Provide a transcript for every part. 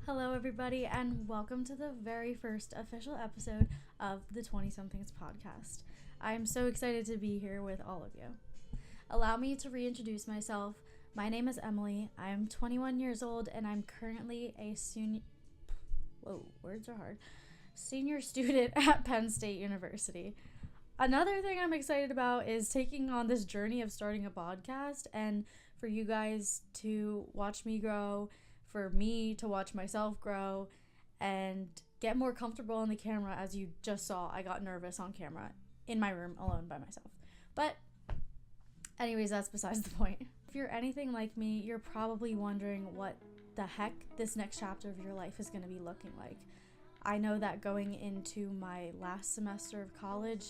Hello, everybody, and welcome to the very first official episode of the 20-somethings podcast. I am so excited to be here with all of you. Allow me to reintroduce myself. My name is Emily. I am 21 years old, and I'm currently a senior student at Penn State University. Another thing I'm excited about is taking on this journey of starting a podcast and for you guys to watch me grow, for me to watch myself grow and get more comfortable on the camera. As you just saw, I got nervous on camera in my room alone by myself. But anyways, that's besides the point. If you're anything like me, you're probably wondering what the heck this next chapter of your life is going to be looking like. I know that going into my last semester of college,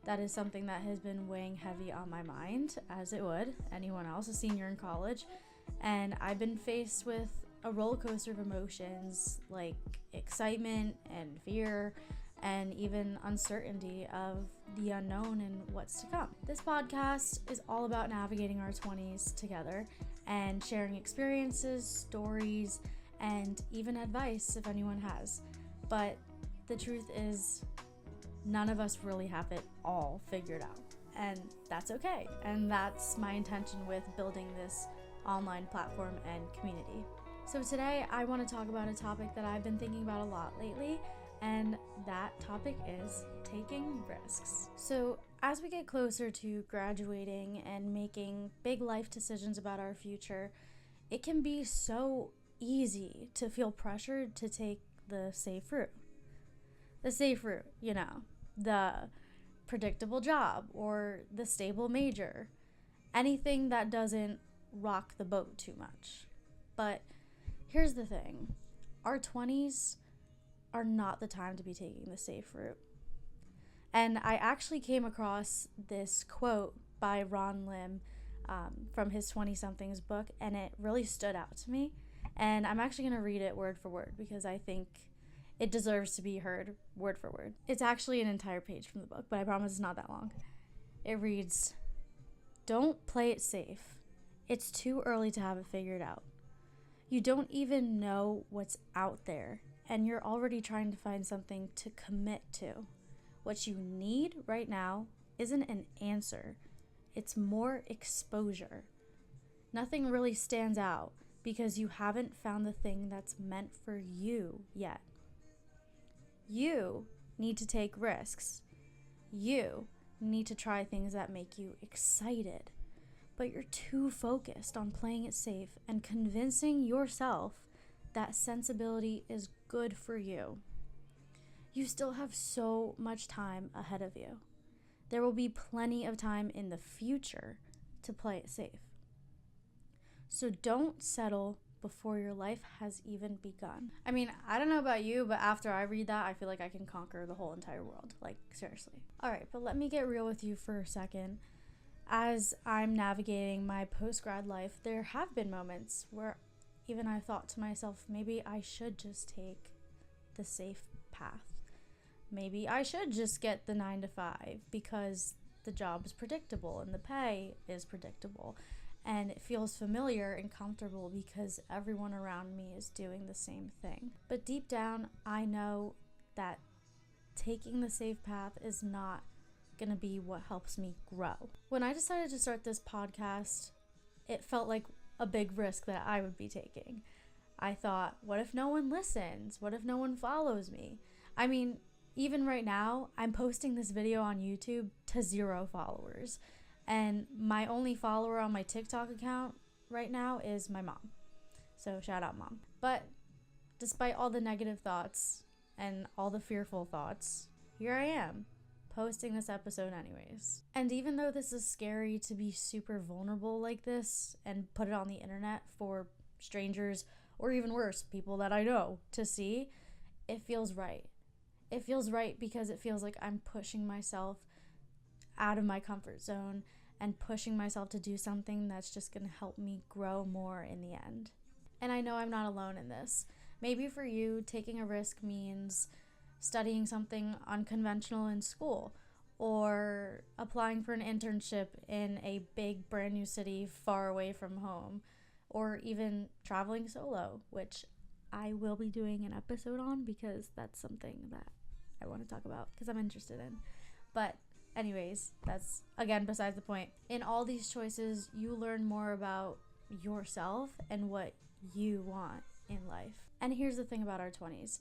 that is something that has been weighing heavy on my mind, as it would anyone else, a senior in college. And I've been faced with a roller coaster of emotions like excitement and fear and even uncertainty of the unknown and what's to come. This podcast is all about navigating our 20s together and sharing experiences, stories, and even advice if anyone has. But the truth is, none of us really have it all figured out, and that's okay. And that's my intention with building this online platform and community. So today I want to talk about a topic that I've been thinking about a lot lately, and that topic is taking risks. So as we get closer to graduating and making big life decisions about our future, it can be so easy to feel pressured to take the safe route. The safe route, the predictable job or the stable major, anything that doesn't rock the boat too much. But here's the thing, our 20s are not the time to be taking the safe route. And I actually came across this quote by Ron Lim from his 20-somethings book, and it really stood out to me. And I'm actually going to read it word for word because I think it deserves to be heard word for word. It's actually an entire page from the book, but I promise it's not that long. It reads, "Don't play it safe. It's too early to have it figured out. You don't even know what's out there, and you're already trying to find something to commit to. What you need right now isn't an answer. It's more exposure. Nothing really stands out because you haven't found the thing that's meant for you yet. You need to take risks. You need to try things that make you excited. But you're too focused on playing it safe and convincing yourself that sensibility is good for you. You still have so much time ahead of you. There will be plenty of time in the future to play it safe. So don't settle before your life has even begun." I mean, I don't know about you, but after I read that, I feel like I can conquer the whole entire world. Like, seriously. All right, but let me get real with you for a second. As I'm navigating my post-grad life, there have been moments where even I thought to myself, maybe I should just take the safe path. Maybe I should just get the 9 to 5 because the job is predictable and the pay is predictable. And it feels familiar and comfortable because everyone around me is doing the same thing. But deep down, I know that taking the safe path is not going to be what helps me grow. When I decided to start this podcast, it felt like a big risk that I would be taking. I thought, what if no one listens? What if no one follows me? I mean, even right now, I'm posting this video on YouTube to 0 followers. And my only follower on my TikTok account right now is my mom. So shout out, Mom. But despite all the negative thoughts and all the fearful thoughts, here I am, posting this episode anyways. And even though this is scary to be super vulnerable like this and put it on the internet for strangers or even worse, people that I know to see, it feels right. It feels right because it feels like I'm pushing myself out of my comfort zone and pushing myself to do something that's just going to help me grow more in the end. And I know I'm not alone in this. Maybe for you, taking a risk means studying something unconventional in school or applying for an internship in a big brand new city far away from home, or even traveling solo, which I will be doing an episode on, because that's something that I want to talk about because I'm interested in. But anyways, that's again besides the point. In all these choices, you learn more about yourself and what you want in life. And here's the thing about our 20s.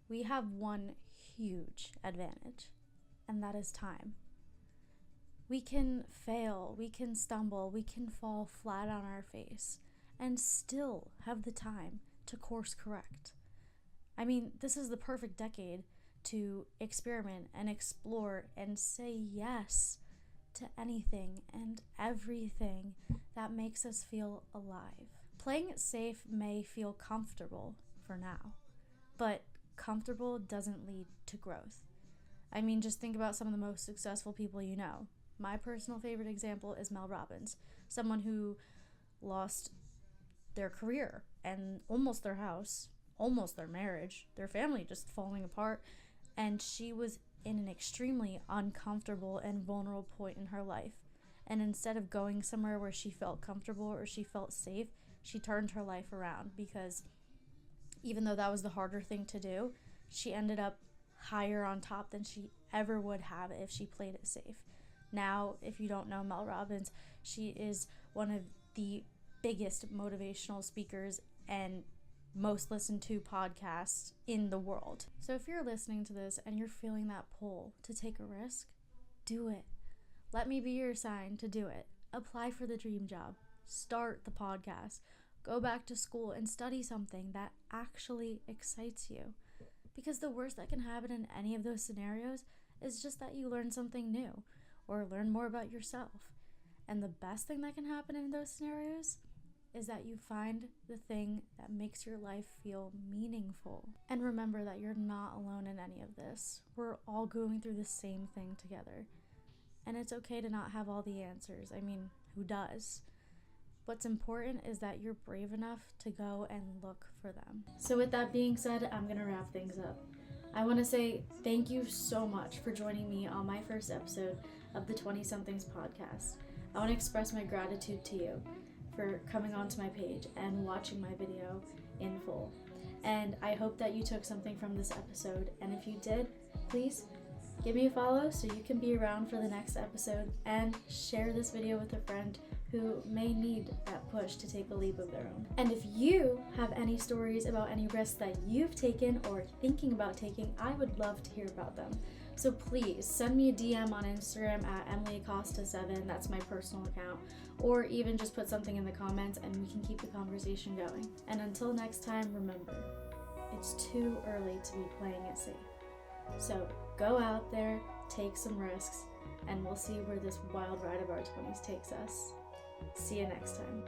We have one huge advantage, and that is time. We can fail, we can stumble, we can fall flat on our face, and still have the time to course correct. I mean, this is the perfect decade to experiment and explore and say yes to anything and everything that makes us feel alive. Playing it safe may feel comfortable for now, but comfortable doesn't lead to growth. I mean, just think about some of the most successful people you know. My personal favorite example is Mel Robbins, someone who lost their career and almost their house, almost their marriage, their family just falling apart, and she was in an extremely uncomfortable and vulnerable point in her life. And instead of going somewhere where she felt comfortable or she felt safe, she turned her life around, because even though that was the harder thing to do, she ended up higher on top than she ever would have if she played it safe. Now, if you don't know Mel Robbins, she is one of the biggest motivational speakers and most listened to podcasts in the world. So if you're listening to this and you're feeling that pull to take a risk, do it. Let me be your sign to do it. Apply for the dream job. Start the podcast. Go back to school and study something that actually excites you. Because the worst that can happen in any of those scenarios is just that you learn something new or learn more about yourself. And the best thing that can happen in those scenarios is that you find the thing that makes your life feel meaningful. And remember that you're not alone in any of this. We're all going through the same thing together. And it's okay to not have all the answers. I mean, who does? What's important is that you're brave enough to go and look for them. So with that being said, I'm gonna wrap things up. I want to say thank you so much for joining me on my first episode of the 20-somethings podcast. I want to express my gratitude to you for coming onto my page and watching my video in full. And I hope that you took something from this episode. And if you did, please give me a follow so you can be around for the next episode, and share this video with a friend who may need that push to take a leap of their own. And if you have any stories about any risks that you've taken or thinking about taking, I would love to hear about them. So please send me a DM on Instagram at EmilyAcosta7, that's my personal account, or even just put something in the comments and we can keep the conversation going. And until next time, remember, it's too early to be playing it safe. So go out there, take some risks, and we'll see where this wild ride of our 20s takes us. See you next time.